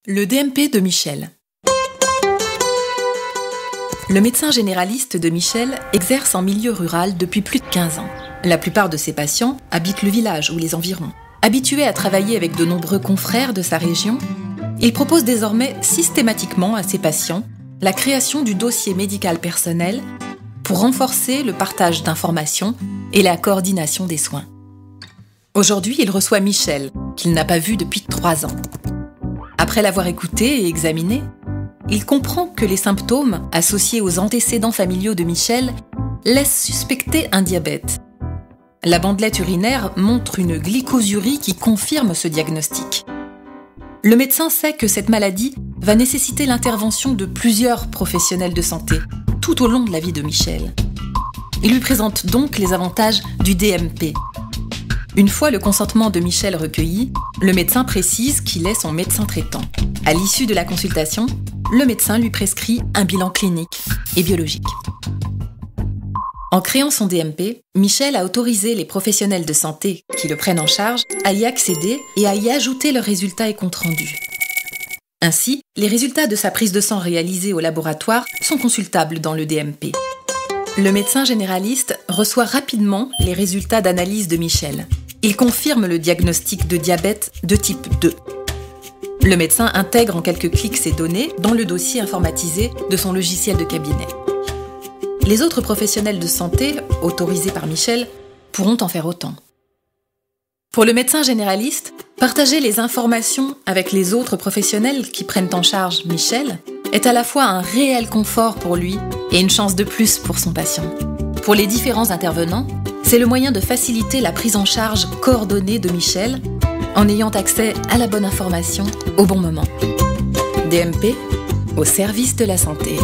Le DMP de Michel. Le médecin généraliste de Michel exerce en milieu rural depuis plus de 15 ans. La plupart de ses patients habitent le village ou les environs. Habitué à travailler avec de nombreux confrères de sa région, il propose désormais systématiquement à ses patients la création du dossier médical personnel pour renforcer le partage d'informations et la coordination des soins. Aujourd'hui, il reçoit Michel, qu'il n'a pas vu depuis 3 ans. Après l'avoir écouté et examiné, il comprend que les symptômes associés aux antécédents familiaux de Michel laissent suspecter un diabète. La bandelette urinaire montre une glycosurie qui confirme ce diagnostic. Le médecin sait que cette maladie va nécessiter l'intervention de plusieurs professionnels de santé tout au long de la vie de Michel. Il lui présente donc les avantages du DMP. Une fois le consentement de Michel recueilli, le médecin précise qu'il est son médecin traitant. À l'issue de la consultation, le médecin lui prescrit un bilan clinique et biologique. En créant son DMP, Michel a autorisé les professionnels de santé qui le prennent en charge à y accéder et à y ajouter leurs résultats et comptes rendus. Ainsi, les résultats de sa prise de sang réalisée au laboratoire sont consultables dans le DMP. Le médecin généraliste reçoit rapidement les résultats d'analyse de Michel. Il confirme le diagnostic de diabète de type 2. Le médecin intègre en quelques clics ces données dans le dossier informatisé de son logiciel de cabinet. Les autres professionnels de santé, autorisés par Michel, pourront en faire autant. Pour le médecin généraliste, partager les informations avec les autres professionnels qui prennent en charge Michel est à la fois un réel confort pour lui et une chance de plus pour son patient. Pour les différents intervenants, c'est le moyen de faciliter la prise en charge coordonnée de Michel en ayant accès à la bonne information au bon moment. DMP, au service de la santé.